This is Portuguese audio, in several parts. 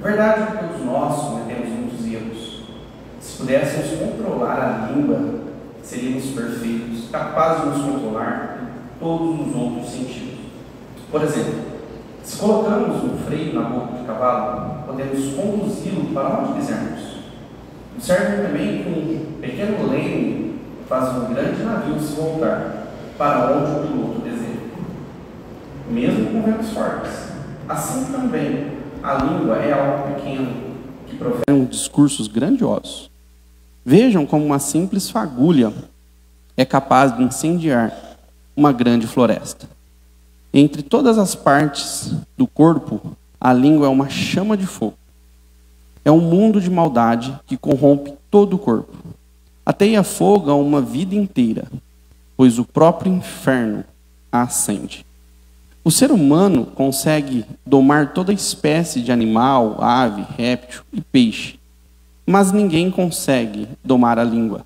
verdade é que todos nós cometemos muitos erros. Se pudéssemos controlar a língua, seríamos perfeitos, capazes de nos controlar em todos os outros sentidos. Por exemplo, se colocamos um freio na boca de cavalo, podemos conduzi-lo para onde quisermos. Observe também que um pequeno leme faz um grande navio se voltar para onde o piloto deseja, mesmo com ventos fortes. Assim também, a língua é algo pequeno que profere discursos grandiosos. Vejam como uma simples fagulha é capaz de incendiar uma grande floresta. Entre todas as partes do corpo, a língua é uma chama de fogo. É um mundo de maldade que corrompe todo o corpo. Ateia fogo a uma vida inteira, pois o próprio inferno a acende. O ser humano consegue domar toda espécie de animal, ave, réptil e peixe, mas ninguém consegue domar a língua.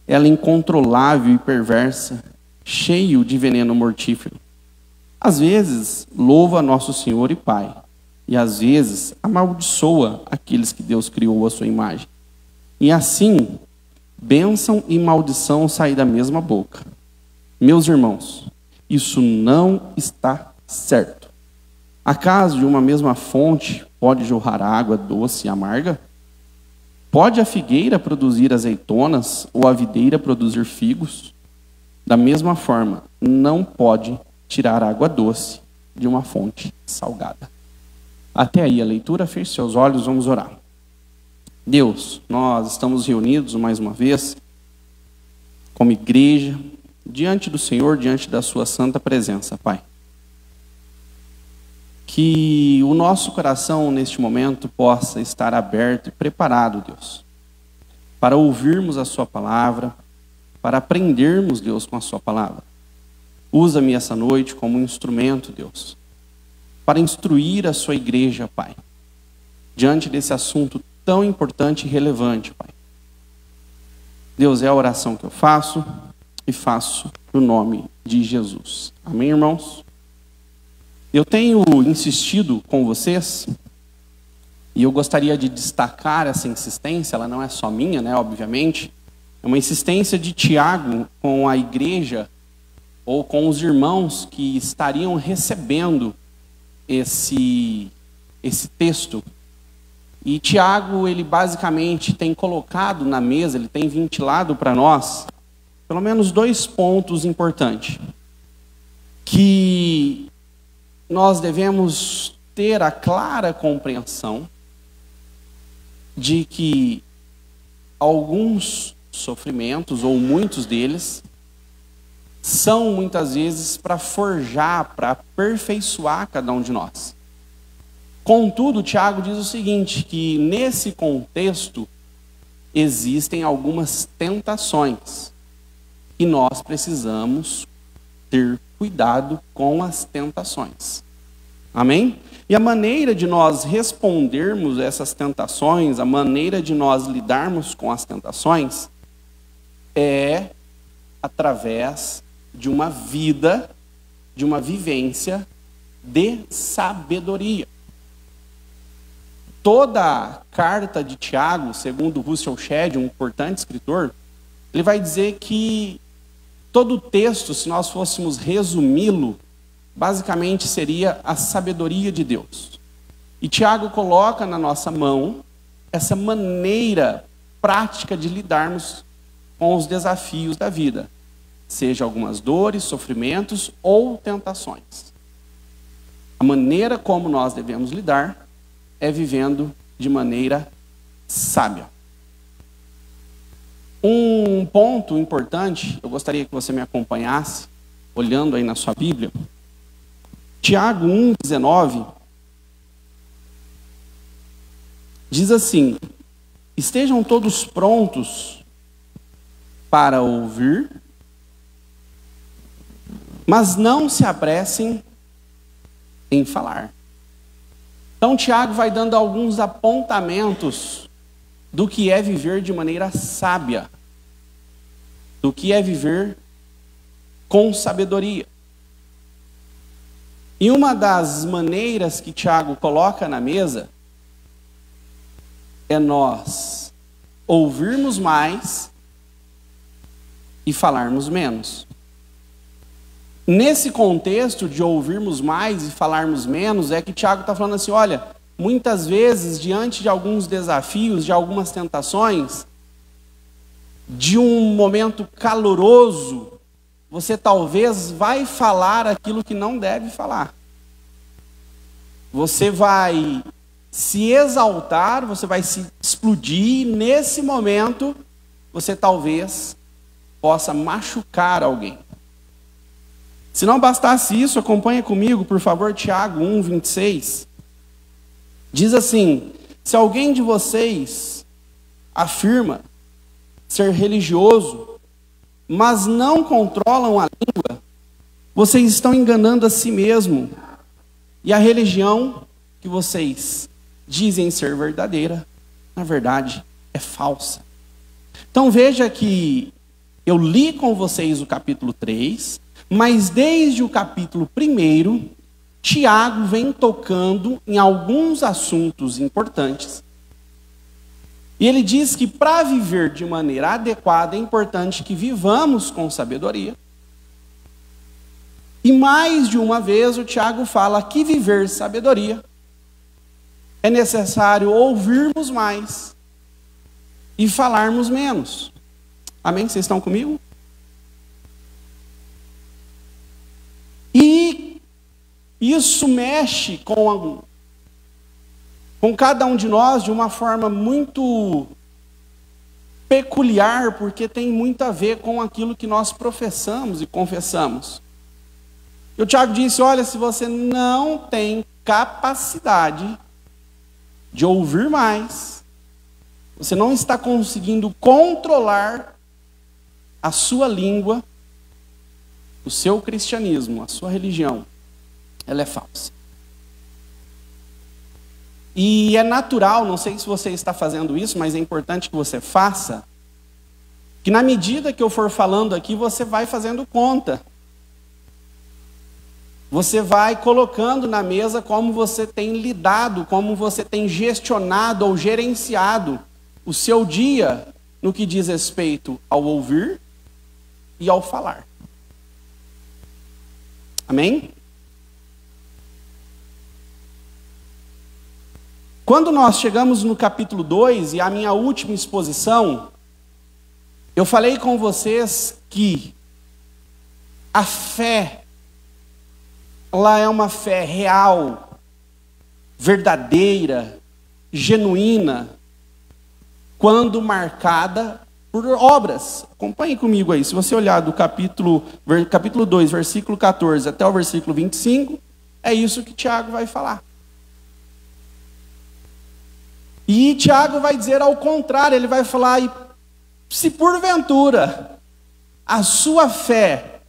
Ela é incontrolável e perversa, cheio de veneno mortífero. Às vezes, louva nosso Senhor e Pai, e às vezes amaldiçoa aqueles que Deus criou à sua imagem. E assim, bênção e maldição saem da mesma boca. Meus irmãos, isso não está certo. Acaso de uma mesma fonte pode jorrar água doce e amarga? Pode a figueira produzir azeitonas ou a videira produzir figos? Da mesma forma, não pode tirar água doce de uma fonte salgada. Até aí a leitura, feche seus olhos, vamos orar. Deus, nós estamos reunidos mais uma vez, como igreja, diante do Senhor, diante da sua santa presença, Pai. Que o nosso coração neste momento possa estar aberto e preparado, Deus, para ouvirmos a sua palavra, para aprendermos, Deus, com a sua palavra. Usa-me essa noite como um instrumento, Deus, para instruir a sua igreja, Pai, diante desse assunto tão importante e relevante, Pai. Deus, é a oração que eu faço e faço no nome de Jesus. Amém, irmãos? Eu tenho insistido com vocês, e eu gostaria de destacar essa insistência, ela não é só minha, né, obviamente, é uma insistência de Tiago com a igreja, ou com os irmãos que estariam recebendo esse texto. E Tiago, ele basicamente tem colocado na mesa, ele tem ventilado para nós, pelo menos 2 pontos importantes. Que nós devemos ter a clara compreensão de que alguns sofrimentos, ou muitos deles, são muitas vezes para forjar, para aperfeiçoar cada um de nós. Contudo, Tiago diz o seguinte, que nesse contexto existem algumas tentações e nós precisamos ter cuidado com as tentações. Amém? E a maneira de nós respondermos a essas tentações, a maneira de nós lidarmos com as tentações é através de uma vida, de uma vivência de sabedoria. Toda a carta de Tiago, segundo Russell Shedd, um importante escritor, ele vai dizer que todo o texto, se nós fôssemos resumi-lo, basicamente seria a sabedoria de Deus. E Tiago coloca na nossa mão essa maneira prática de lidarmos com os desafios da vida, seja algumas dores, sofrimentos ou tentações. A maneira como nós devemos lidar é vivendo de maneira sábia. Um ponto importante, eu gostaria que você me acompanhasse, olhando aí na sua Bíblia, Tiago 1,19, diz assim: estejam todos prontos para ouvir, mas não se apressem em falar. Então Tiago vai dando alguns apontamentos do que é viver de maneira sábia, do que é viver com sabedoria. E uma das maneiras que Tiago coloca na mesa é nós ouvirmos mais e falarmos menos. Nesse contexto de ouvirmos mais e falarmos menos, é que Tiago está falando assim, olha, muitas vezes, diante de alguns desafios, de algumas tentações, de um momento caloroso, você talvez vai falar aquilo que não deve falar. Você vai se exaltar, você vai se explodir, e nesse momento, você talvez possa machucar alguém. Se não bastasse isso, acompanha comigo, por favor, Tiago 1:26. Diz assim, se alguém de vocês afirma ser religioso, mas não controlam a língua, vocês estão enganando a si mesmo. E a religião que vocês dizem ser verdadeira, na verdade, é falsa. Então veja que eu li com vocês o capítulo 3, mas desde o capítulo 1, Tiago vem tocando em alguns assuntos importantes. E ele diz que para viver de maneira adequada é importante que vivamos com sabedoria. E mais de uma vez o Tiago fala que viver sabedoria é necessário ouvirmos mais e falarmos menos. Amém? Vocês estão comigo? E isso mexe com cada um de nós de uma forma muito peculiar, porque tem muito a ver com aquilo que nós professamos e confessamos. E o Tiago disse, olha, se você não tem capacidade de ouvir mais, você não está conseguindo controlar a sua língua, o seu cristianismo, a sua religião, ela é falsa. E é natural, não sei se você está fazendo isso, mas é importante que você faça, que na medida que eu for falando aqui, você vai fazendo conta. Você vai colocando na mesa como você tem lidado, como você tem gestionado ou gerenciado o seu dia no que diz respeito ao ouvir e ao falar. Amém? Quando nós chegamos no capítulo 2, e a minha última exposição, eu falei com vocês que a fé, ela é uma fé real, verdadeira, genuína, quando marcada por obras. Acompanhe comigo aí, se você olhar do capítulo 2, versículo 14 até o versículo 25, é isso que Tiago vai falar. E Tiago vai dizer ao contrário, ele vai falar, e se porventura a sua fé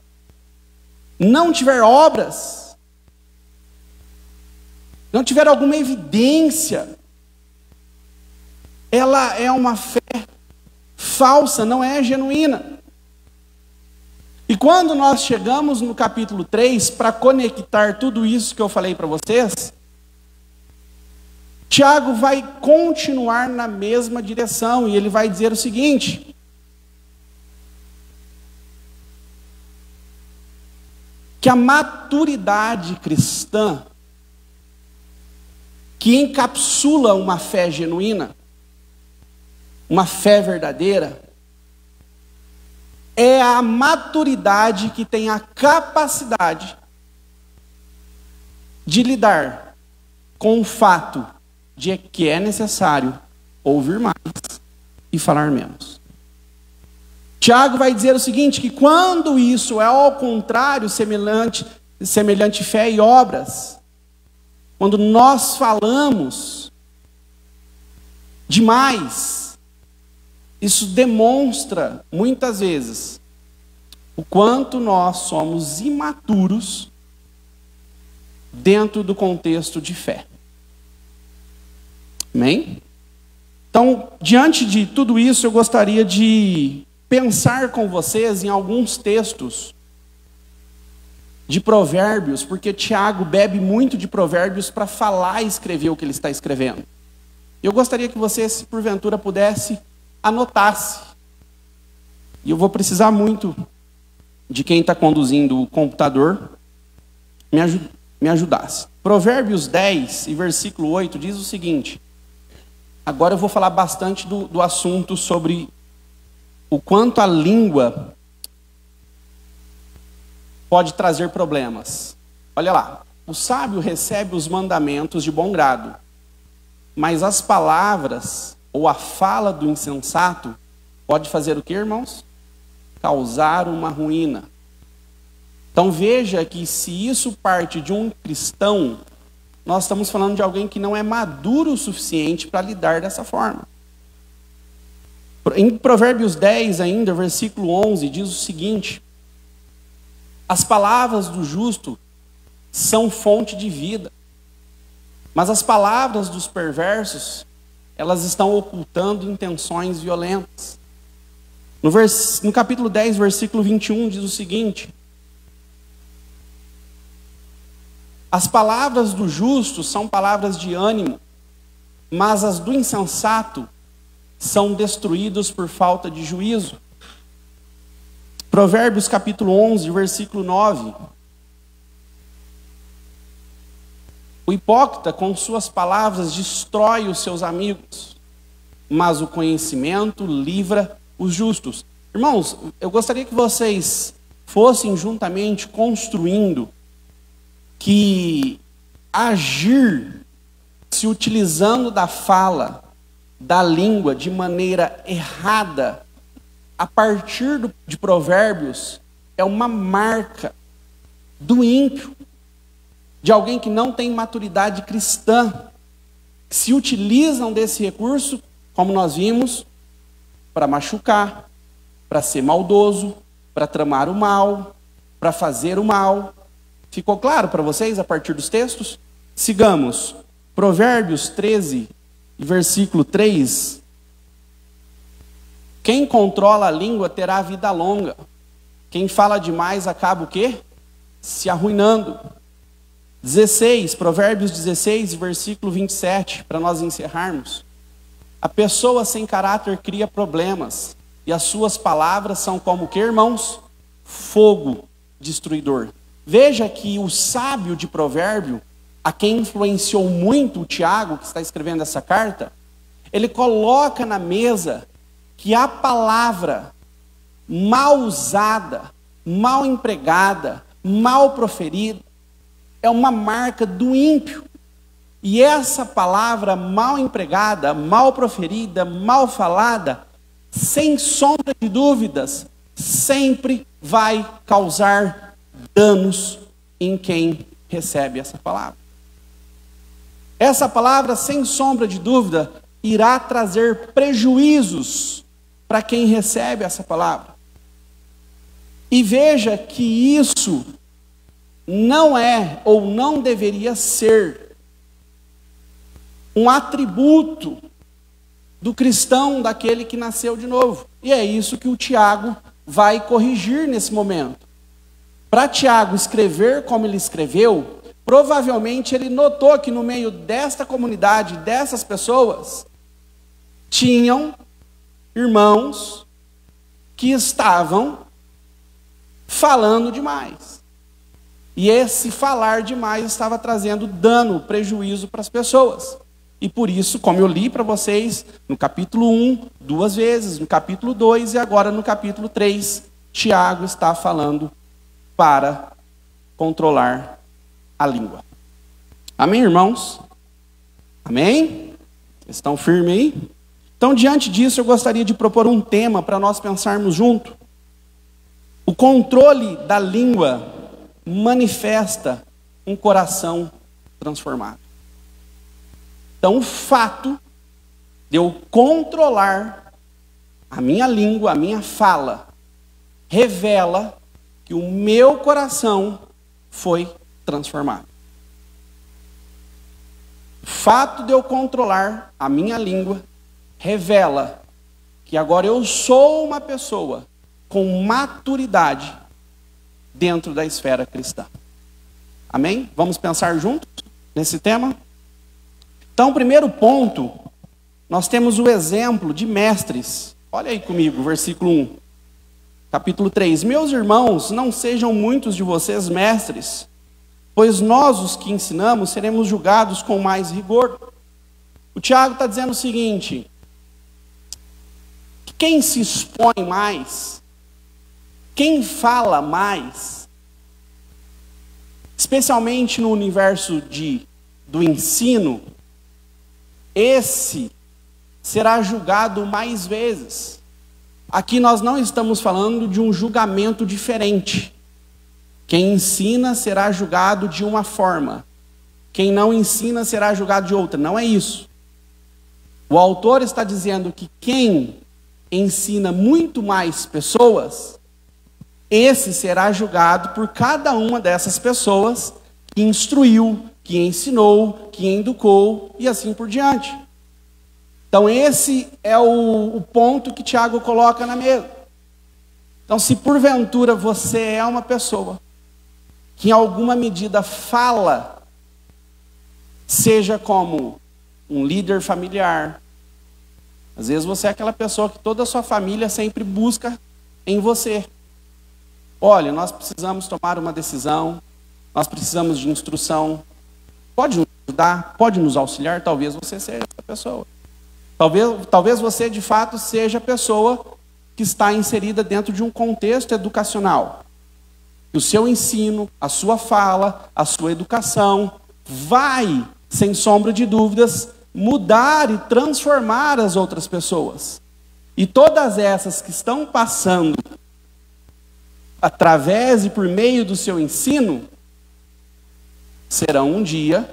não tiver obras, não tiver alguma evidência, ela é uma fé falsa, não é genuína. E quando nós chegamos no capítulo 3, para conectar tudo isso que eu falei para vocês, Tiago vai continuar na mesma direção, e ele vai dizer o seguinte: que a maturidade cristã, que encapsula uma fé genuína, uma fé verdadeira, é a maturidade que tem a capacidade de lidar com o fato de que é necessário ouvir mais e falar menos. Tiago vai dizer o seguinte, que quando isso é ao contrário, semelhante fé e obras, quando nós falamos demais, isso demonstra, muitas vezes, o quanto nós somos imaturos dentro do contexto de fé. Amém? Então, diante de tudo isso, eu gostaria de pensar com vocês em alguns textos de provérbios, porque Tiago bebe muito de provérbios para falar e escrever o que ele está escrevendo. Eu gostaria que você, se porventura pudesse, anotasse. E eu vou precisar muito de quem está conduzindo o computador me ajudasse. Provérbios 10 e versículo 8 diz o seguinte. Agora eu vou falar bastante do assunto sobre o quanto a língua pode trazer problemas. Olha lá. O sábio recebe os mandamentos de bom grado, mas as palavras ou a fala do insensato pode fazer o que, irmãos? Causar uma ruína. Então veja que se isso parte de um cristão, nós estamos falando de alguém que não é maduro o suficiente para lidar dessa forma. Em Provérbios 10 ainda, versículo 11, diz o seguinte: as palavras do justo são fonte de vida, mas as palavras dos perversos, elas estão ocultando intenções violentas. No capítulo 10, versículo 21, diz o seguinte: as palavras do justo são palavras de ânimo, mas as do insensato são destruídas por falta de juízo. Provérbios capítulo 11, versículo 9. O hipócrita, com suas palavras, destrói os seus amigos, mas o conhecimento livra os justos. Irmãos, eu gostaria que vocês fossem juntamente construindo que agir se utilizando da fala, da língua de maneira errada, a partir de Provérbios, é uma marca do ímpio, de alguém que não tem maturidade cristã, que se utilizam desse recurso, como nós vimos, para machucar, para ser maldoso, para tramar o mal, para fazer o mal. Ficou claro para vocês a partir dos textos? Sigamos. Provérbios 13, versículo 3. Quem controla a língua terá vida longa. Quem fala demais acaba o quê? Se arruinando. 16, Provérbios 16, versículo 27, para nós encerrarmos. A pessoa sem caráter cria problemas, e as suas palavras são como o que, irmãos? Fogo destruidor. Veja que o sábio de Provérbio, a quem influenciou muito o Tiago, que está escrevendo essa carta, ele coloca na mesa que a palavra mal usada, mal empregada, mal proferida, é uma marca do ímpio. E essa palavra mal empregada, mal proferida, mal falada, sem sombra de dúvidas, sempre vai causar danos em quem recebe essa palavra. Essa palavra, sem sombra de dúvida, irá trazer prejuízos para quem recebe essa palavra. E veja que isso não é ou não deveria ser um atributo do cristão, daquele que nasceu de novo. E é isso que o Tiago vai corrigir nesse momento. Para Tiago escrever como ele escreveu, provavelmente ele notou que no meio desta comunidade, dessas pessoas, tinham irmãos que estavam falando demais. E esse falar demais estava trazendo dano, prejuízo para as pessoas. E por isso, como eu li para vocês, no capítulo 1, 2 vezes, no capítulo 2 e agora no capítulo 3, Tiago está falando para controlar a língua. Amém, irmãos? Amém? Estão firmes aí? Então, diante disso, eu gostaria de propor um tema para nós pensarmos junto. O controle da língua manifesta um coração transformado. Então, o fato de eu controlar a minha língua, a minha fala, revela que o meu coração foi transformado. O fato de eu controlar a minha língua revela que agora eu sou uma pessoa com maturidade dentro da esfera cristã. Amém? Vamos pensar juntos nesse tema? Então, o primeiro ponto nós temos o exemplo de mestres. Olha aí comigo, versículo 1. Capítulo 3. Meus irmãos, não sejam muitos de vocês mestres, pois nós, os que ensinamos, seremos julgados com mais rigor. O Tiago está dizendo o seguinte: quem se expõe mais, quem fala mais, especialmente no universo do ensino, esse será julgado mais vezes. Aqui nós não estamos falando de um julgamento diferente. Quem ensina será julgado de uma forma, quem não ensina será julgado de outra. Não é isso. O autor está dizendo que quem ensina muito mais pessoas, esse será julgado por cada uma dessas pessoas que instruiu, que ensinou, que educou e assim por diante. Então esse é o ponto que Tiago coloca na mesa. Então, se porventura você é uma pessoa que em alguma medida fala, seja como um líder familiar, às vezes você é aquela pessoa que toda a sua família sempre busca em você. Olha, nós precisamos tomar uma decisão, nós precisamos de instrução. Pode nos ajudar, pode nos auxiliar, talvez você seja essa pessoa. Talvez você de fato seja a pessoa que está inserida dentro de um contexto educacional. O seu ensino, a sua fala, a sua educação vai, sem sombra de dúvidas, mudar e transformar as outras pessoas. E todas essas que estão passando através e por meio do seu ensino, serão um dia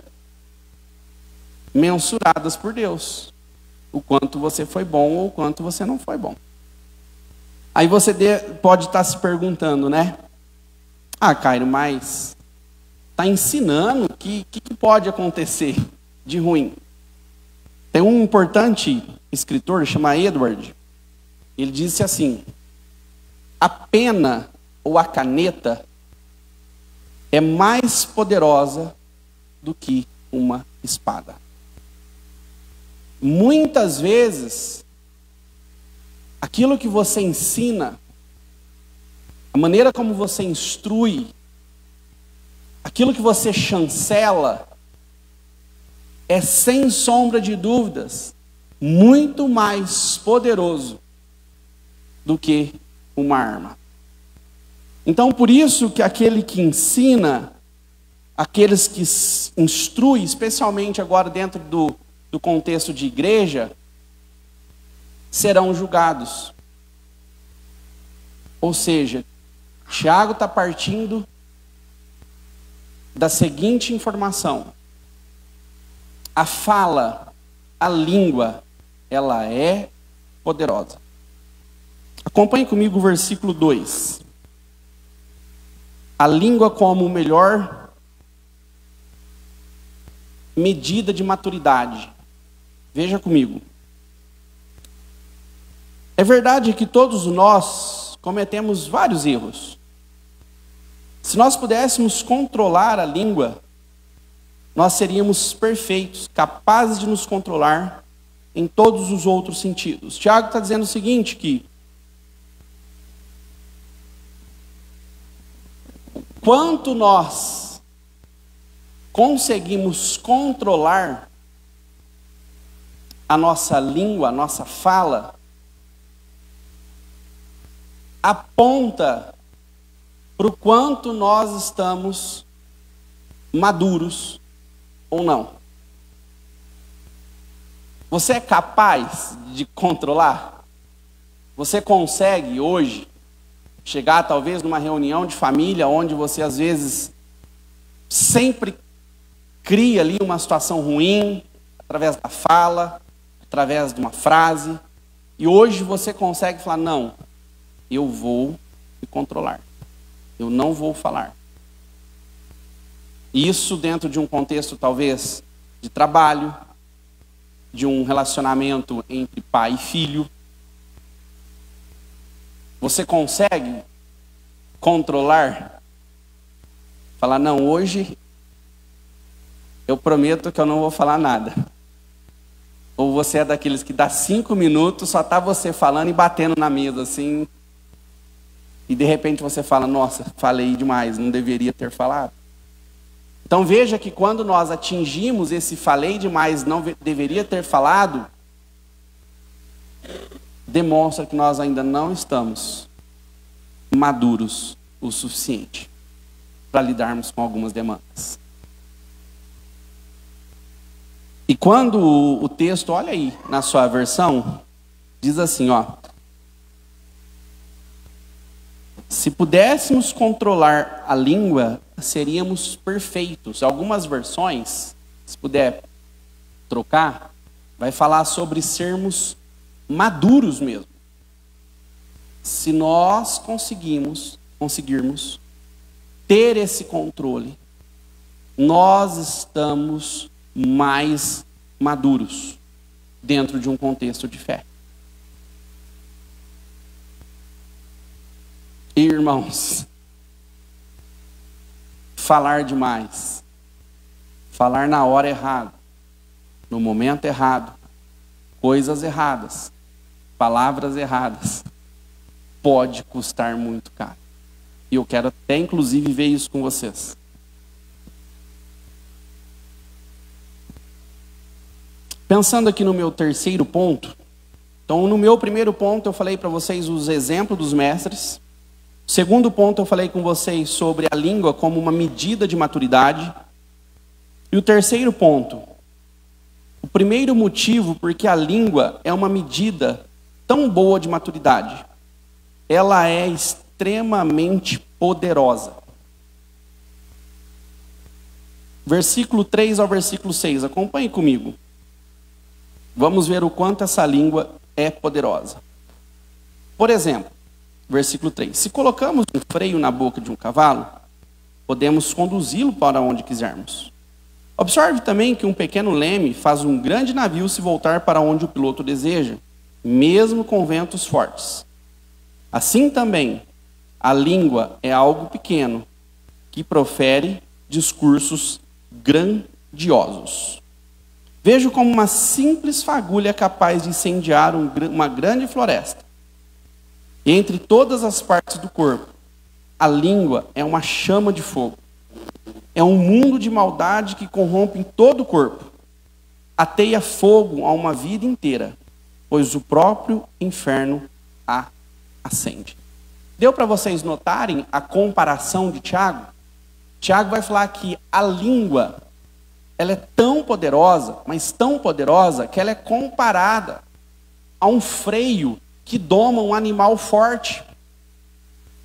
mensuradas por Deus. O quanto você foi bom ou o quanto você não foi bom. Aí você pode estar se perguntando, né? Ah, Cairo, mas está ensinando o que pode acontecer de ruim. Tem um importante escritor, chama Edward. Ele disse assim: a pena ou a caneta é mais poderosa do que uma espada. Muitas vezes, aquilo que você ensina, a maneira como você instrui, aquilo que você chancela, é sem sombra de dúvidas muito mais poderoso do que uma arma. Então, por isso que aquele que ensina, aqueles que instruem, especialmente agora dentro do contexto de igreja, serão julgados. Ou seja, Tiago está partindo da seguinte informação: a fala, a língua, ela é poderosa. Acompanhe comigo o versículo 2. A língua como melhor medida de maturidade. Veja comigo. É verdade que todos nós cometemos vários erros. Se nós pudéssemos controlar a língua, nós seríamos perfeitos, capazes de nos controlar em todos os outros sentidos. Tiago está dizendo o seguinte, que quanto nós conseguimos controlar a nossa língua, a nossa fala, aponta para o quanto nós estamos maduros ou não. Você é capaz de controlar? Você consegue hoje chegar talvez numa reunião de família onde você às vezes sempre cria ali uma situação ruim através da fala, através de uma frase, e hoje você consegue falar: não, eu vou me controlar, eu não vou falar. Isso dentro de um contexto talvez de trabalho, de um relacionamento entre pai e filho. Você consegue controlar? Falar: não, hoje eu prometo que eu não vou falar nada. Ou você é daqueles que dá 5 minutos, só tá você falando e batendo na mesa, assim, e de repente você fala, nossa, falei demais, não deveria ter falado. Então veja que quando nós atingimos esse falei demais, não deveria ter falado, demonstra que nós ainda não estamos maduros o suficiente para lidarmos com algumas demandas. E quando o texto, olha aí na sua versão, diz assim, ó: se pudéssemos controlar a língua, seríamos perfeitos. Algumas versões, se puder trocar, vai falar sobre sermos maduros mesmo. Se nós conseguirmos ter esse controle, nós estamos mais maduros dentro de um contexto de fé. Irmãos, falar demais, falar na hora errada, no momento errado, coisas erradas, palavras erradas, pode custar muito caro. E eu quero até inclusive ver isso com vocês. Pensando aqui no meu terceiro ponto, então no meu primeiro ponto eu falei para vocês os exemplos dos mestres. Segundo ponto, eu falei com vocês sobre a língua como uma medida de maturidade. E o terceiro ponto, o primeiro motivo porque a língua é uma medida tão boa de maturidade. Ela é extremamente poderosa. Versículo 3 ao versículo 6, acompanhe comigo. Vamos ver o quanto essa língua é poderosa. Por exemplo, versículo 3. Se colocamos um freio na boca de um cavalo, podemos conduzi-lo para onde quisermos. Observe também que um pequeno leme faz um grande navio se voltar para onde o piloto deseja, mesmo com ventos fortes. Assim também, a língua é algo pequeno, que profere discursos grandiosos. Vejo como uma simples fagulha é capaz de incendiar uma grande floresta. E entre todas as partes do corpo, a língua é uma chama de fogo. É um mundo de maldade que corrompe em todo o corpo. Ateia fogo a uma vida inteira, pois o próprio inferno a acende. Deu para vocês notarem a comparação de Tiago? Tiago vai falar que a língua, ela é tão poderosa, mas tão poderosa, que ela é comparada a um freio que doma um animal forte,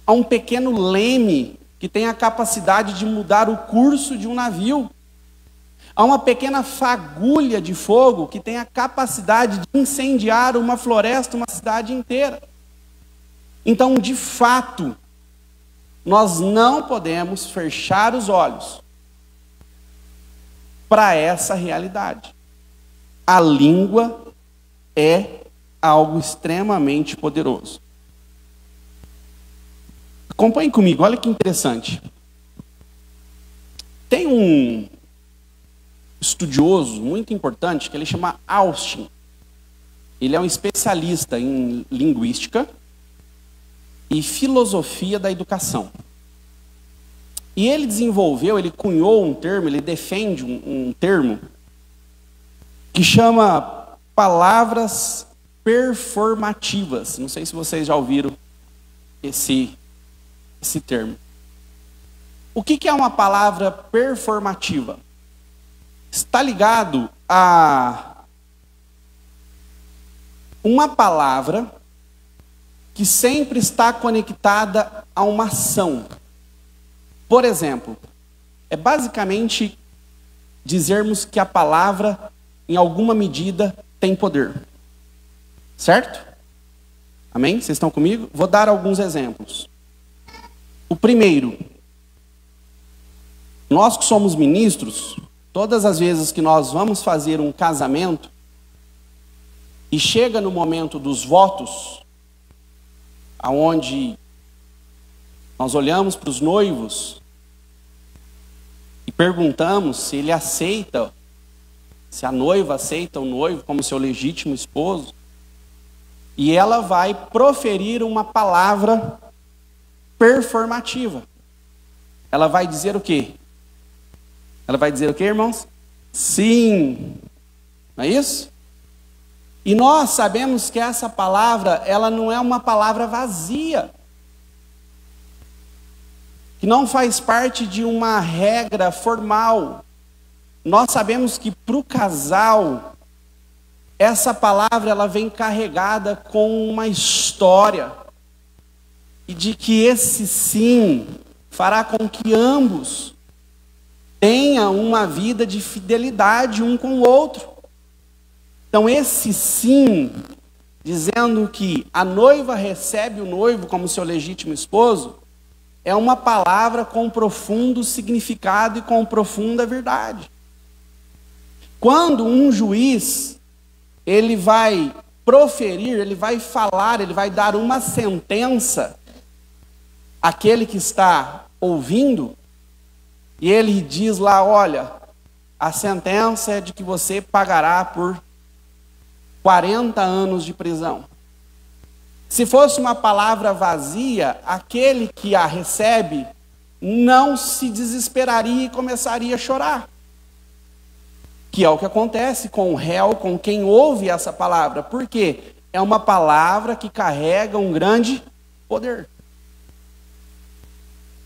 a um pequeno leme que tem a capacidade de mudar o curso de um navio, a uma pequena fagulha de fogo que tem a capacidade de incendiar uma floresta, uma cidade inteira. Então, de fato, nós não podemos fechar os olhos para essa realidade. A língua é algo extremamente poderoso. Acompanhe comigo, olha que interessante. Tem um estudioso muito importante que ele chama Austin. Ele é um especialista em linguística e filosofia da educação. E ele cunhou um termo, ele defende um termo que chama palavras performativas. Não sei se vocês já ouviram esse termo. O que é uma palavra performativa? Está ligado a uma palavra que sempre está conectada a uma ação. Por exemplo, é basicamente dizermos que a palavra, em alguma medida, tem poder. Certo? Amém? Vocês estão comigo? Vou dar alguns exemplos. O primeiro, nós que somos ministros, todas as vezes que nós vamos fazer um casamento, e chega no momento dos votos, aonde nós olhamos para os noivos e perguntamos se ele aceita se a noiva aceita o noivo como seu legítimo esposo, e ela vai proferir uma palavra performativa. Ela vai dizer o quê? Ela vai dizer o quê, irmãos? Sim. Não é isso? E nós sabemos que essa palavra, ela não é uma palavra vazia, que não faz parte de uma regra formal. Nós sabemos que para o casal, essa palavra ela vem carregada com uma história, e de que esse sim fará com que ambos tenham uma vida de fidelidade um com o outro. Então esse sim, dizendo que a noiva recebe o noivo como seu legítimo esposo, é uma palavra com profundo significado e com profunda verdade. Quando um juiz, ele vai proferir, ele vai falar, ele vai dar uma sentença àquele que está ouvindo, e ele diz lá, olha, a sentença é de que você pagará por 40 anos de prisão. Se fosse uma palavra vazia, aquele que a recebe não se desesperaria e começaria a chorar. Que é o que acontece com o réu, com quem ouve essa palavra. Por quê? É uma palavra que carrega um grande poder.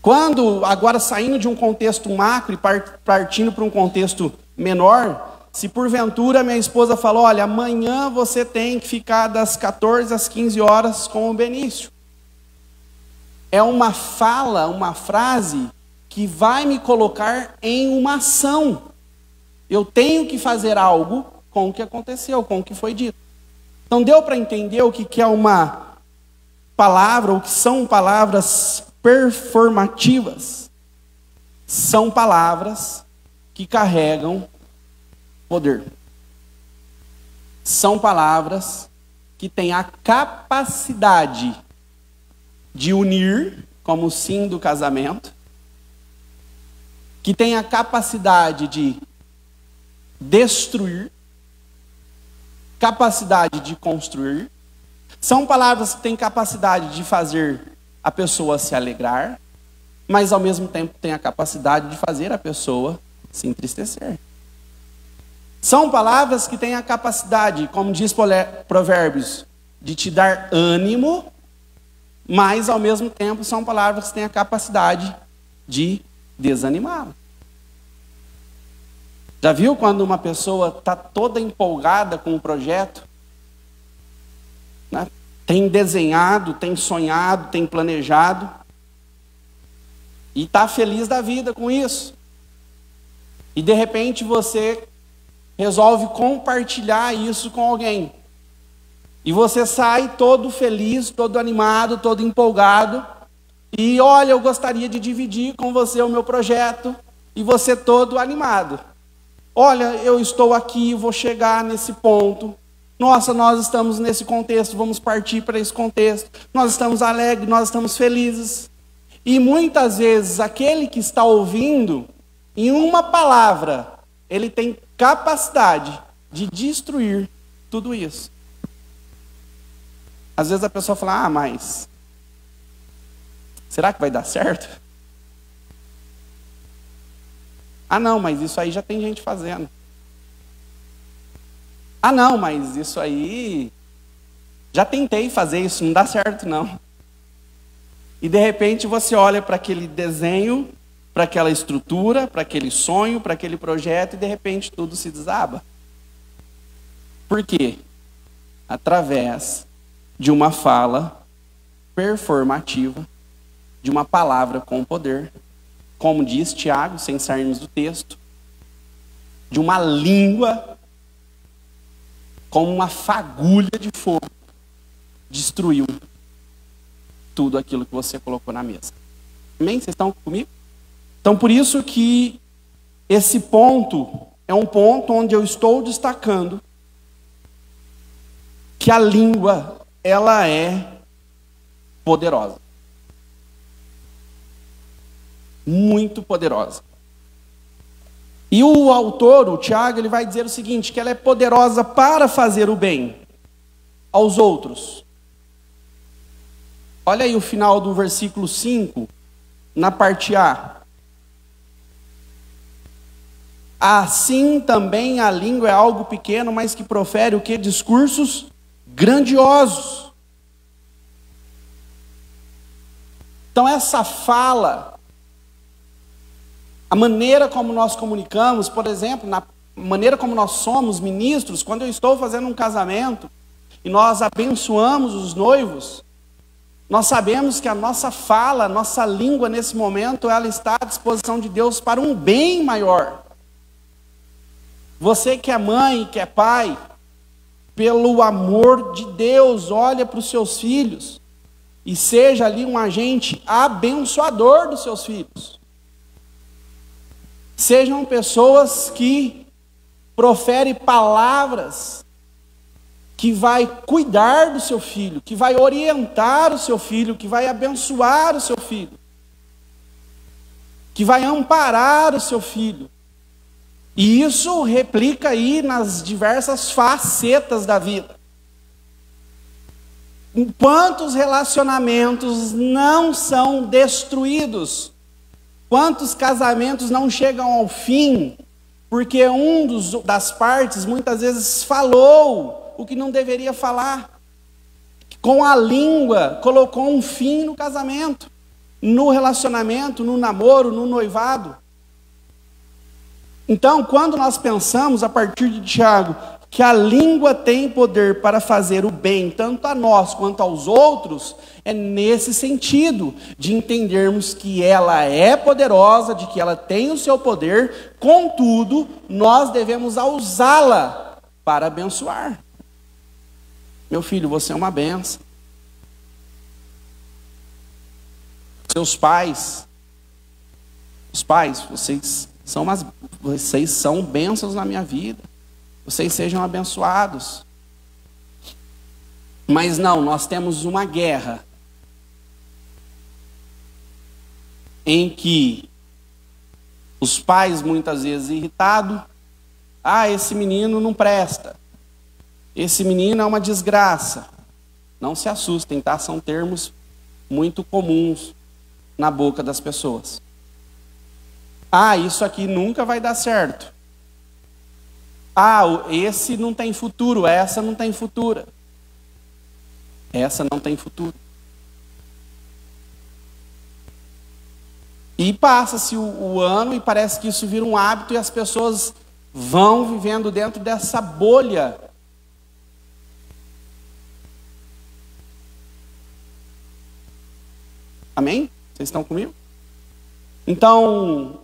Quando, agora saindo de um contexto macro e partindo para um contexto menor, se porventura minha esposa falou, olha, amanhã você tem que ficar das 14 às 15 horas com o Benício. É uma fala, uma frase que vai me colocar em uma ação. Eu tenho que fazer algo com o que aconteceu, com o que foi dito. Então deu para entender o que é uma palavra, o que são palavras performativas? São palavras que carregam poder. São palavras que têm a capacidade de unir, como o sim do casamento, que têm a capacidade de destruir, capacidade de construir. São palavras que têm capacidade de fazer a pessoa se alegrar, mas ao mesmo tempo têm a capacidade de fazer a pessoa se entristecer. São palavras que têm a capacidade, como diz Provérbios, de te dar ânimo, mas ao mesmo tempo são palavras que têm a capacidade de desanimar. Já viu quando uma pessoa está toda empolgada com o projeto? Né? Tem desenhado, tem sonhado, tem planejado, e está feliz da vida com isso. E de repente você resolve compartilhar isso com alguém. E você sai todo feliz, todo animado, todo empolgado. E olha, eu gostaria de dividir com você o meu projeto. E você todo animado. Olha, eu estou aqui, vou chegar nesse ponto. Nossa, nós estamos nesse contexto, vamos partir para esse contexto. Nós estamos alegres, nós estamos felizes. E muitas vezes aquele que está ouvindo, em uma palavra, ele tem capacidade de destruir tudo isso. Às vezes a pessoa fala, mas será que vai dar certo? Não, mas isso aí já tem gente fazendo. Não, mas isso aí já tentei fazer isso, não dá certo não. E de repente você olha para aquele desenho, para aquela estrutura, para aquele sonho, para aquele projeto, e de repente tudo se desaba. Por quê? Através de uma fala performativa, de uma palavra com poder, como diz Tiago, sem sairmos do texto, de uma língua como uma fagulha de fogo, destruiu tudo aquilo que você colocou na mesa. Amém? Vocês estão comigo? Então, por isso que esse ponto é um ponto onde eu estou destacando que a língua, ela é poderosa. Muito poderosa. E o autor, o Tiago, ele vai dizer o seguinte, que ela é poderosa para fazer o bem aos outros. Olha aí o final do versículo 5, na parte A. Assim também a língua é algo pequeno, mas que profere o quê? Discursos grandiosos. Então essa fala, a maneira como nós comunicamos, por exemplo, na maneira como nós somos ministros, quando eu estou fazendo um casamento e nós abençoamos os noivos, nós sabemos que a nossa fala, a nossa língua nesse momento, ela está à disposição de Deus para um bem maior. Você que é mãe, que é pai, pelo amor de Deus, olha para os seus filhos e seja ali um agente abençoador dos seus filhos. Sejam pessoas que proferem palavras que vai cuidar do seu filho, que vai orientar o seu filho, que vai abençoar o seu filho, que vai amparar o seu filho. E isso replica aí nas diversas facetas da vida. Quantos relacionamentos não são destruídos? Quantos casamentos não chegam ao fim? Porque das partes muitas vezes falou o que não deveria falar. Com a língua colocou um fim no casamento, no relacionamento, no namoro, no noivado. Então, quando nós pensamos, a partir de Tiago, que a língua tem poder para fazer o bem, tanto a nós quanto aos outros, é nesse sentido, de entendermos que ela é poderosa, de que ela tem o seu poder, contudo, nós devemos usá-la para abençoar. Meu filho, você é uma benção. Seus pais, os pais, vocês são bênçãos na minha vida. Vocês sejam abençoados. Mas não, nós temos uma guerra em que os pais muitas vezes irritados, esse menino não presta, esse menino é uma desgraça. Não se assustem, tá? São termos muito comuns na boca das pessoas. Isso aqui nunca vai dar certo. Esse não tem futuro, essa não tem futuro. Essa não tem futuro. E passa-se o ano e parece que isso vira um hábito e as pessoas vão vivendo dentro dessa bolha. Amém? Vocês estão comigo? Então,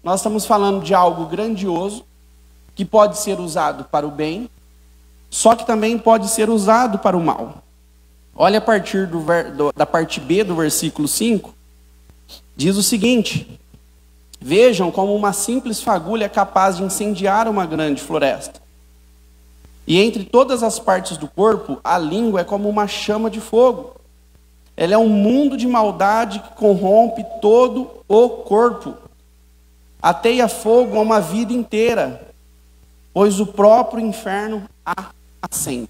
nós estamos falando de algo grandioso, que pode ser usado para o bem, só que também pode ser usado para o mal. Olha a partir da parte B do versículo 5, diz o seguinte: vejam como uma simples fagulha é capaz de incendiar uma grande floresta. E entre todas as partes do corpo, a língua é como uma chama de fogo. Ela é um mundo de maldade que corrompe todo o corpo. Ateia fogo a uma vida inteira, pois o próprio inferno a acende.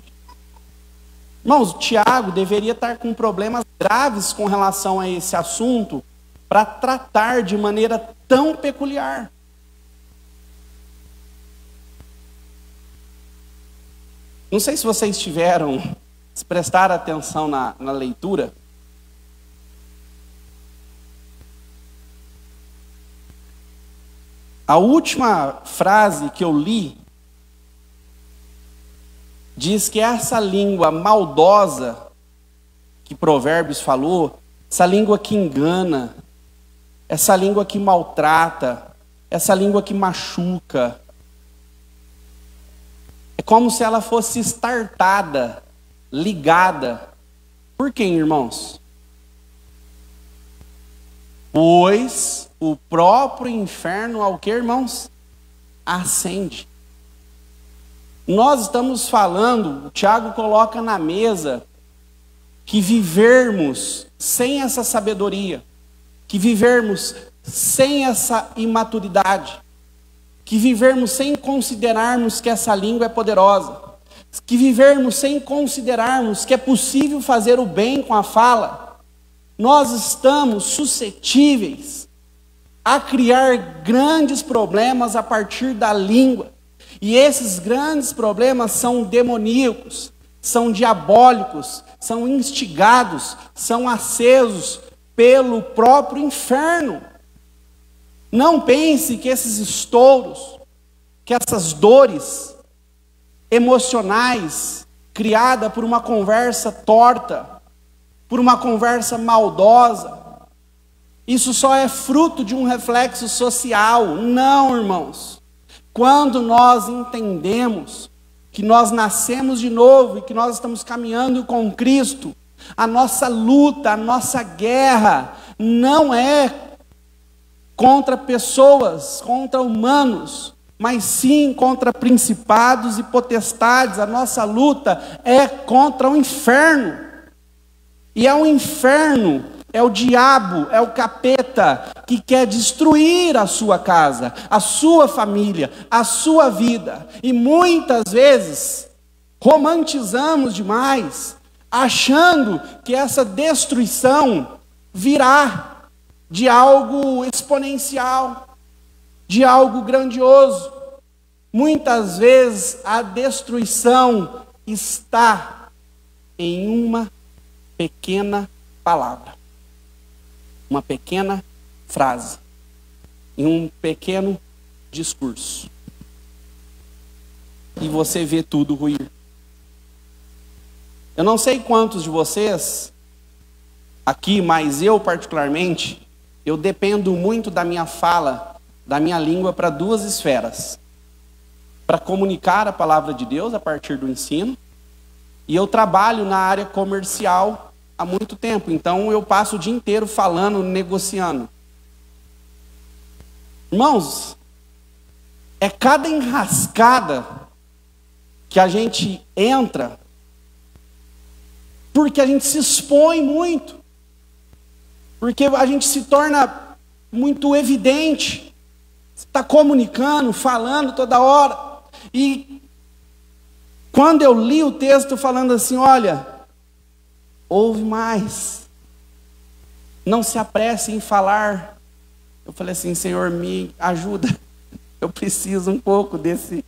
Irmãos, Tiago deveria estar com problemas graves com relação a esse assunto para tratar de maneira tão peculiar. Não sei se vocês se prestaram atenção na leitura. A última frase que eu li diz que essa língua maldosa que Provérbios falou, essa língua que engana, essa língua que maltrata, essa língua que machuca, é como se ela fosse estartada, ligada. Por quem, irmãos? Pois o próprio inferno ao que, irmãos? Acende. Nós estamos falando, o Tiago coloca na mesa, que vivermos sem essa sabedoria, que vivermos sem essa imaturidade, que vivermos sem considerarmos que essa língua é poderosa, que vivermos sem considerarmos que é possível fazer o bem com a fala, nós estamos suscetíveis a criar grandes problemas a partir da língua. E esses grandes problemas são demoníacos, são diabólicos, são instigados, são acesos pelo próprio inferno. Não pense que esses estouros, que essas dores emocionais criadas por uma conversa torta, por uma conversa maldosa, isso só é fruto de um reflexo social. Não, irmãos. Quando nós entendemos que nós nascemos de novo e que nós estamos caminhando com Cristo, a nossa luta, a nossa guerra não é contra pessoas, contra humanos, mas sim contra principados e potestades. A nossa luta é contra o inferno. E é o inferno, é o diabo, é o capeta que quer destruir a sua casa, a sua família, a sua vida. E muitas vezes romantizamos demais, achando que essa destruição virá de algo exponencial, de algo grandioso. Muitas vezes a destruição está em uma pequena palavra, uma pequena frase, em um pequeno discurso. E você vê tudo ruir. Eu não sei quantos de vocês aqui, mas eu particularmente, eu dependo muito da minha fala, da minha língua para duas esferas. Para comunicar a palavra de Deus a partir do ensino, e eu trabalho na área comercial há muito tempo, então eu passo o dia inteiro falando, negociando. Irmãos, é cada enrascada que a gente entra, porque a gente se expõe muito, porque a gente se torna muito evidente, está comunicando, falando toda hora. E quando eu li o texto falando assim, olha, ouve mais, não se apresse em falar, eu falei assim, Senhor, me ajuda, eu preciso um pouco desse,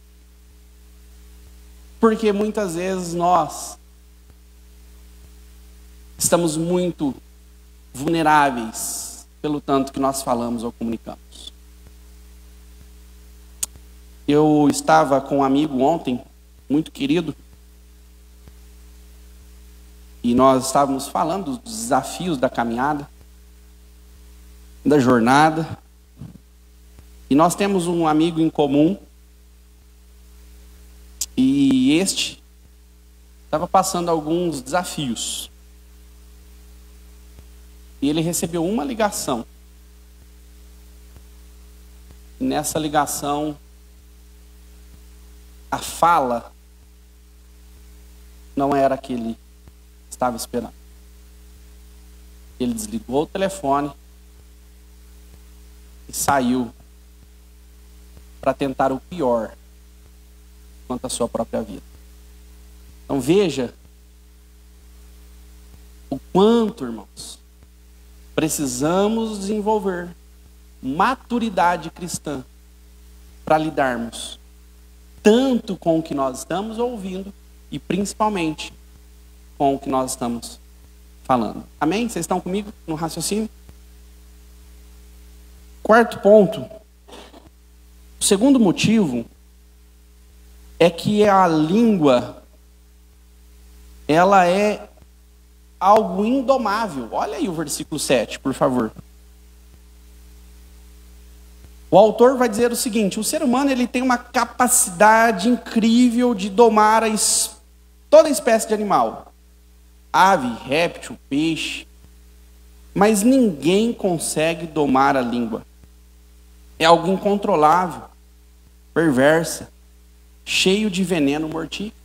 porque muitas vezes nós estamos muito vulneráveis pelo tanto que nós falamos ou comunicamos. Eu estava com um amigo ontem, muito querido, e nós estávamos falando dos desafios da caminhada, da jornada, e nós temos um amigo em comum, e este estava passando alguns desafios. E ele recebeu uma ligação. E nessa ligação, a fala não era a que ele estava esperando. Ele desligou o telefone e saiu para tentar o pior quanto à sua própria vida. Então veja o quanto, irmãos, precisamos desenvolver maturidade cristã para lidarmos tanto com o que nós estamos ouvindo e principalmente com o que nós estamos falando. Amém? Vocês estão comigo no raciocínio? Quarto ponto. O segundo motivo é que a língua, ela é algo indomável. Olha aí o versículo 7, por favor. O autor vai dizer o seguinte: o ser humano ele tem uma capacidade incrível de domar toda espécie de animal. Ave, réptil, peixe. Mas ninguém consegue domar a língua. É algo incontrolável, perversa, cheio de veneno mortífero.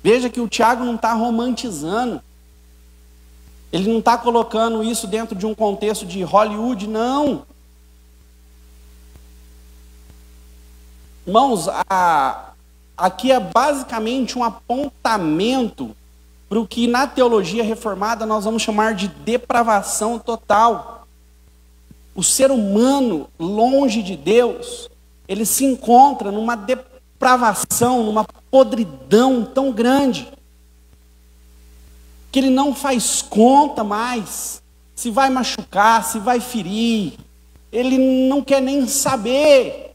Veja que o Tiago não está romantizando. Ele não está colocando isso dentro de um contexto de Hollywood, não. Irmãos, aqui é basicamente um apontamento para o que na teologia reformada nós vamos chamar de depravação total. O ser humano, longe de Deus, ele se encontra numa depravação, numa podridão tão grande, que ele não faz conta mais se vai machucar, se vai ferir, ele não quer nem saber.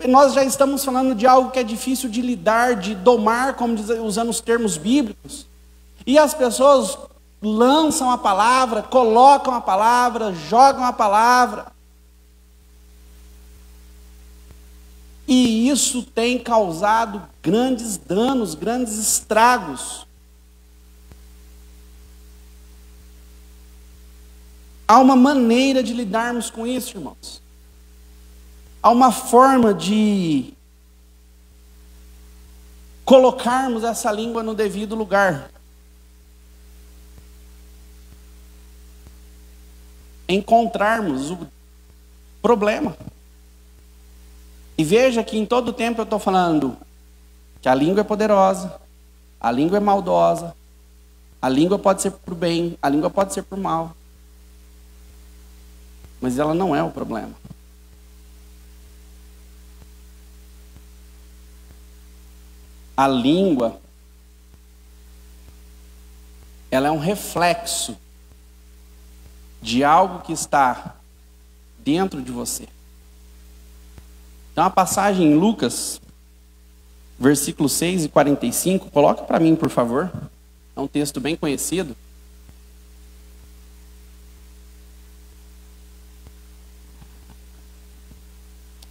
Nós já estamos falando de algo que é difícil de lidar, de domar, como usando os termos bíblicos. E as pessoas lançam a palavra, colocam a palavra, jogam a palavra. E isso tem causado grandes danos, grandes estragos. Há uma maneira de lidarmos com isso, irmãos. Há uma forma de colocarmos essa língua no devido lugar. Encontrarmos o problema. E veja que em todo o tempo eu estou falando que a língua é poderosa, a língua é maldosa, a língua pode ser para o bem, a língua pode ser para o mal. Mas ela não é o problema. A língua, ela é um reflexo de algo que está dentro de você. Então a passagem em Lucas, versículo 6 e 45, coloca para mim, por favor. É um texto bem conhecido.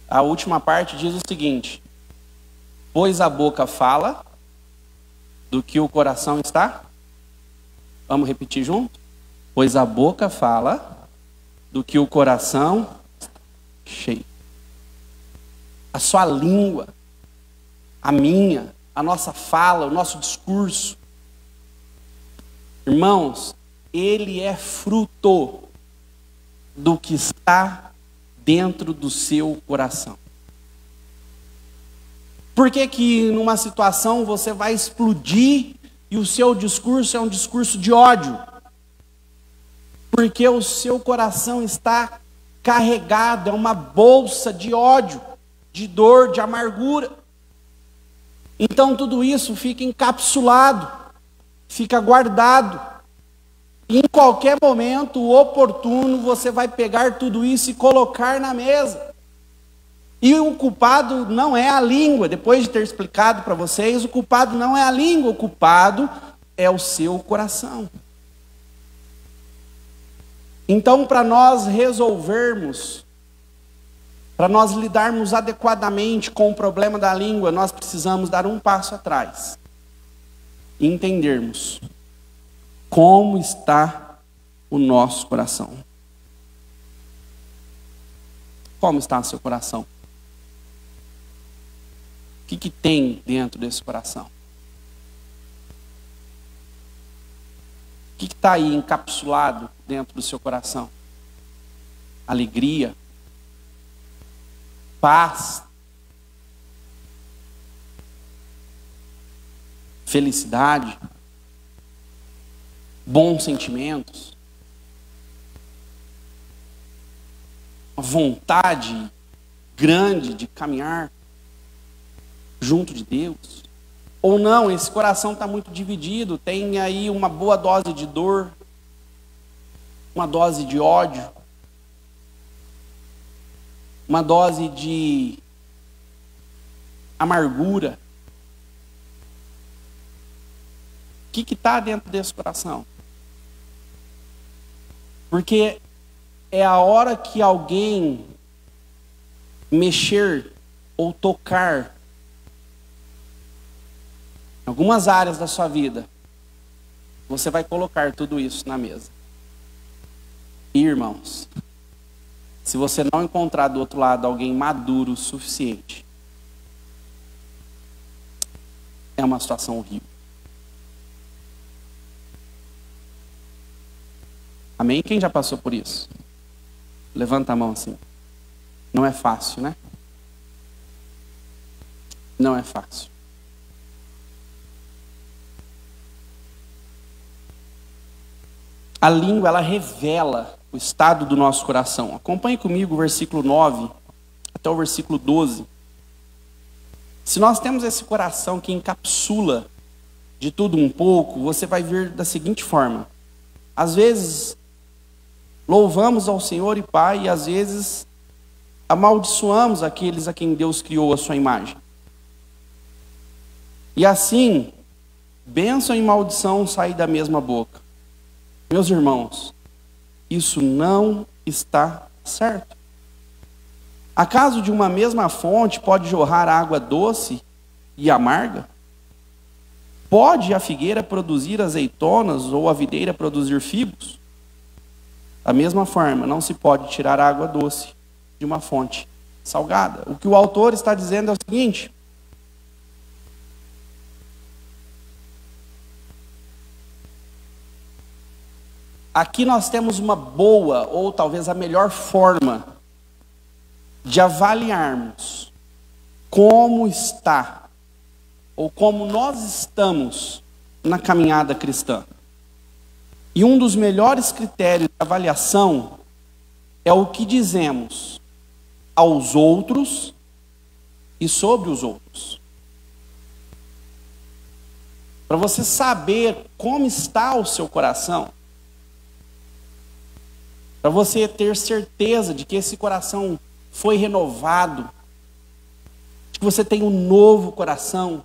A última parte diz o seguinte: pois a boca fala do que o coração está. Vamos repetir junto? Pois a boca fala do que o coração está cheio. A sua língua, a minha, a nossa fala, o nosso discurso. Irmãos, ele é fruto do que está dentro do seu coração. Por que que numa situação você vai explodir e o seu discurso é um discurso de ódio? Porque o seu coração está carregado, é uma bolsa de ódio, de dor, de amargura. Então tudo isso fica encapsulado, fica guardado. E em qualquer momento oportuno você vai pegar tudo isso e colocar na mesa. E o culpado não é a língua. Depois de ter explicado para vocês, o culpado não é a língua, o culpado é o seu coração. Então, para nós resolvermos, para nós lidarmos adequadamente com o problema da língua, nós precisamos dar um passo atrás e entendermos como está o nosso coração. Como está o seu coração? O que tem dentro desse coração? O que está aí encapsulado dentro do seu coração? Alegria, paz, felicidade, bons sentimentos, uma vontade grande de caminhar junto de Deus. Ou não, esse coração está muito dividido, tem aí uma boa dose de dor, uma dose de ódio, uma dose de amargura. O que está dentro desse coração? Porque é a hora que alguém mexer ou tocar em algumas áreas da sua vida, você vai colocar tudo isso na mesa. E, irmãos, se você não encontrar do outro lado alguém maduro o suficiente, é uma situação horrível. Amém? Quem já passou por isso? Levanta a mão assim. Não é fácil, né? Não é fácil. A língua, ela revela o estado do nosso coração. Acompanhe comigo o versículo 9 até o versículo 12. Se nós temos esse coração que encapsula de tudo um pouco, você vai ver da seguinte forma. Às vezes, louvamos ao Senhor e Pai, e às vezes amaldiçoamos aqueles a quem Deus criou a sua imagem. E assim, bênção e maldição saem da mesma boca. Meus irmãos, isso não está certo. Acaso de uma mesma fonte pode jorrar água doce e amarga? Pode a figueira produzir azeitonas ou a videira produzir figos? Da mesma forma, não se pode tirar água doce de uma fonte salgada. O que o autor está dizendo é o seguinte: aqui nós temos uma boa, ou talvez a melhor forma de avaliarmos como está, ou como nós estamos na caminhada cristã. E um dos melhores critérios de avaliação é o que dizemos aos outros e sobre os outros. Para você saber como está o seu coração, para você ter certeza de que esse coração foi renovado, de que você tem um novo coração,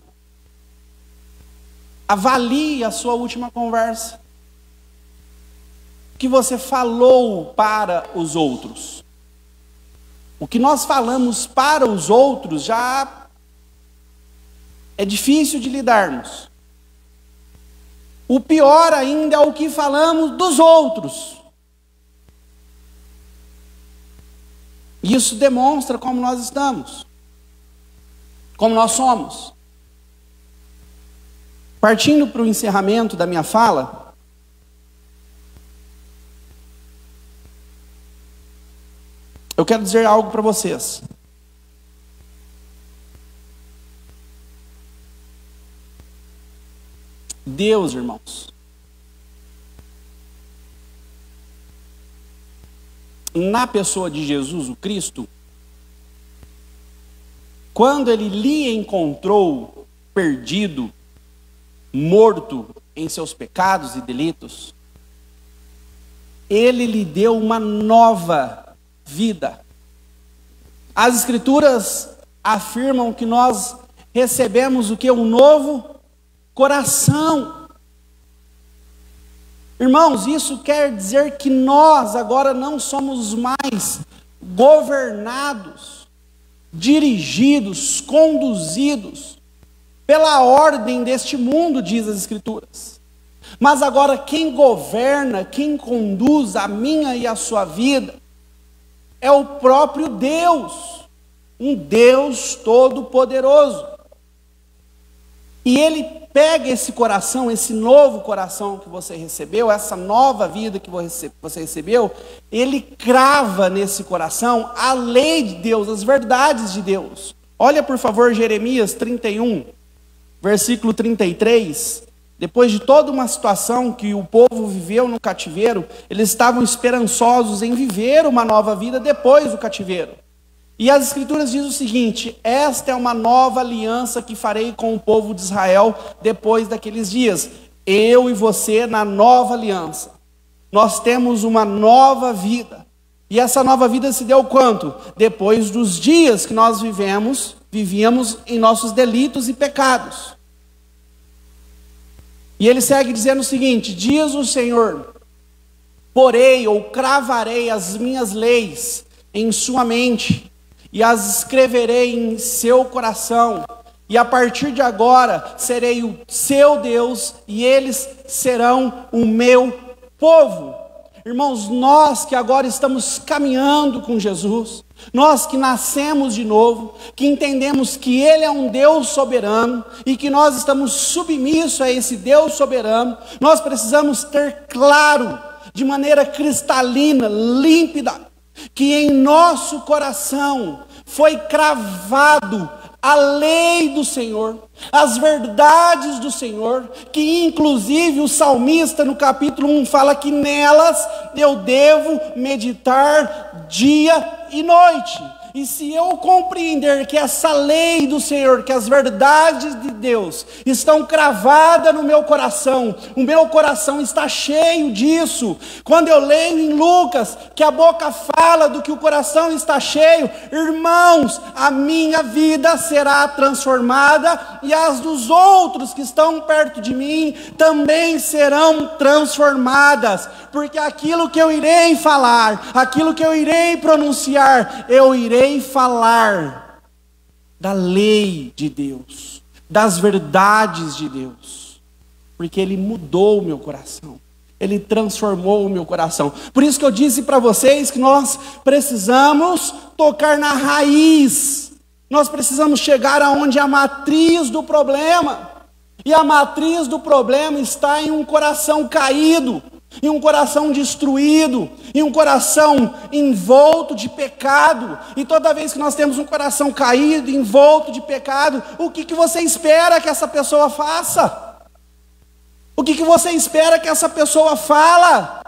avalie a sua última conversa. O que você falou para os outros. O que nós falamos para os outros já é difícil de lidarmos. O pior ainda é o que falamos dos outros. Isso demonstra como nós estamos, como nós somos. Partindo para o encerramento da minha fala, eu quero dizer algo para vocês. Deus, irmãos, na pessoa de Jesus, o Cristo, quando ele lhe encontrou perdido, morto em seus pecados e delitos, ele lhe deu uma nova vida. As Escrituras afirmam que nós recebemos o que? Um novo coração. Irmãos, isso quer dizer que nós agora não somos mais governados, dirigidos, conduzidos pela ordem deste mundo, diz as Escrituras. Mas agora quem governa, quem conduz a minha e a sua vida é o próprio Deus, um Deus todo-poderoso. E Ele pega esse coração, esse novo coração que você recebeu, essa nova vida que você recebeu, Ele crava nesse coração a lei de Deus, as verdades de Deus. Olha por favor Jeremias 31, versículo 33. Depois de toda uma situação que o povo viveu no cativeiro, eles estavam esperançosos em viver uma nova vida depois do cativeiro. E as Escrituras dizem o seguinte: esta é uma nova aliança que farei com o povo de Israel depois daqueles dias. Eu e você na nova aliança. Nós temos uma nova vida. E essa nova vida se deu quanto? Depois dos dias que nós vivíamos em nossos delitos e pecados. E ele segue dizendo o seguinte: diz o Senhor, porei ou cravarei as minhas leis em sua mente, e as escreverei em seu coração, e a partir de agora serei o seu Deus, e eles serão o meu povo. Irmãos, nós que agora estamos caminhando com Jesus, nós que nascemos de novo, que entendemos que Ele é um Deus soberano, e que nós estamos submissos a esse Deus soberano, nós precisamos ter claro, de maneira cristalina, límpida, que em nosso coração foi cravado a lei do Senhor, as verdades do Senhor, que inclusive o salmista no capítulo 1 fala que nelas eu devo meditar dia e noite. E se eu compreender que essa lei do Senhor, que as verdades de Deus estão cravadas no meu coração, o meu coração está cheio disso. Quando eu leio em Lucas que a boca fala do que o coração está cheio, irmãos, a minha vida será transformada e as dos outros que estão perto de mim também serão transformadas, porque aquilo que eu irei falar, aquilo que eu irei pronunciar, eu irei falar da lei de Deus, das verdades de Deus, porque Ele mudou o meu coração, Ele transformou o meu coração. Por isso que eu disse para vocês que nós precisamos tocar na raiz, nós precisamos chegar aonde é a matriz do problema, e a matriz do problema está em um coração caído, em um coração destruído, em um coração envolto de pecado. E toda vez que nós temos um coração caído, envolto de pecado, o que você espera que essa pessoa faça? O que você espera que essa pessoa fala?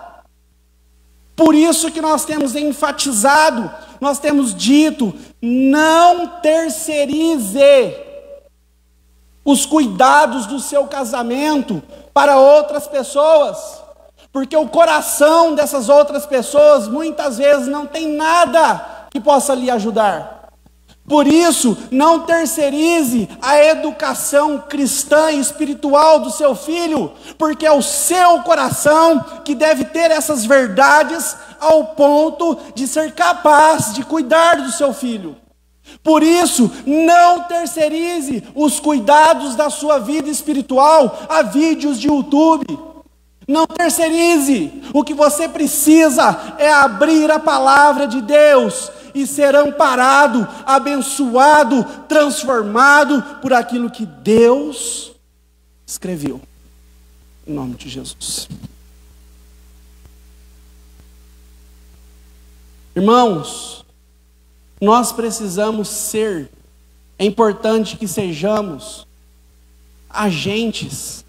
Por isso que nós temos enfatizado, nós temos dito, não terceirize os cuidados do seu casamento para outras pessoas. Porque o coração dessas outras pessoas muitas vezes não tem nada que possa lhe ajudar. Por isso, não terceirize a educação cristã e espiritual do seu filho, porque é o seu coração que deve ter essas verdades ao ponto de ser capaz de cuidar do seu filho. Por isso, não terceirize os cuidados da sua vida espiritual a vídeos de YouTube. Não terceirize. O que você precisa é abrir a palavra de Deus e ser amparado, abençoado, transformado por aquilo que Deus escreveu. Em nome de Jesus. Irmãos, nós precisamos ser, é importante que sejamos agentes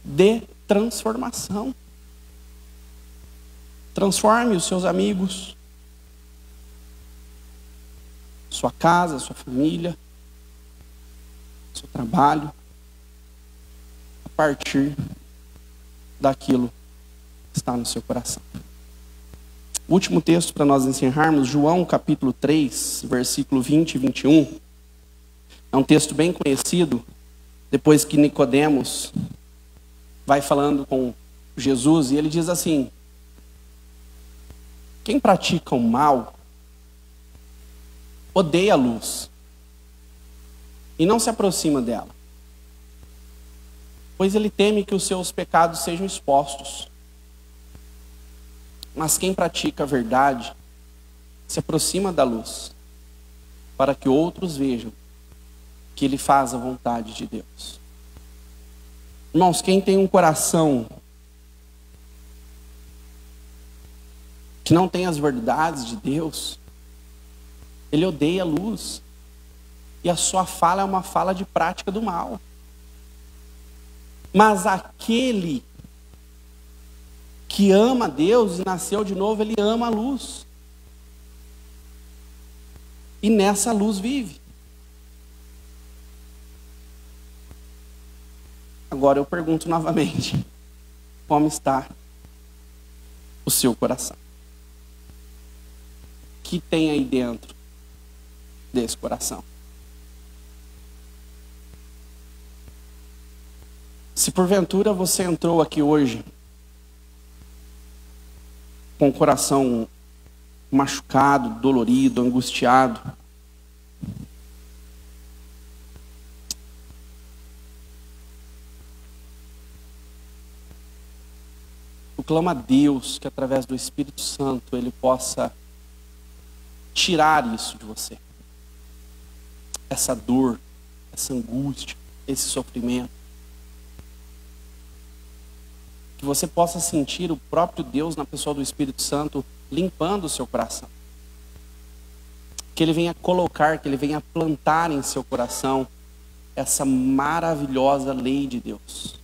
de transformação. Transforme os seus amigos, sua casa, sua família, seu trabalho, a partir daquilo que está no seu coração. O último texto para nós encerrarmos, João capítulo 3, versículo 20 e 21. É um texto bem conhecido, depois que Nicodemos vai falando com Jesus, e ele diz assim: quem pratica o mal odeia a luz e não se aproxima dela, pois ele teme que os seus pecados sejam expostos. Mas quem pratica a verdade se aproxima da luz, para que outros vejam que ele faz a vontade de Deus. Irmãos, quem tem um coração que não tem as verdades de Deus, ele odeia a luz, e a sua fala é uma fala de prática do mal. Mas aquele que ama Deus e nasceu de novo, ele ama a luz, e nessa luz vive. Agora eu pergunto novamente, como está o seu coração? O que tem aí dentro desse coração? Se porventura você entrou aqui hoje com o coração machucado, dolorido, angustiado, eu clamo a Deus que através do Espírito Santo Ele possa tirar isso de você, essa dor, essa angústia, esse sofrimento, que você possa sentir o próprio Deus na pessoa do Espírito Santo limpando o seu coração. que Ele venha colocar, que Ele venha plantar em seu coração essa maravilhosa lei de Deus.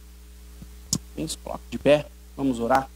Vem, se coloca de pé, vamos orar.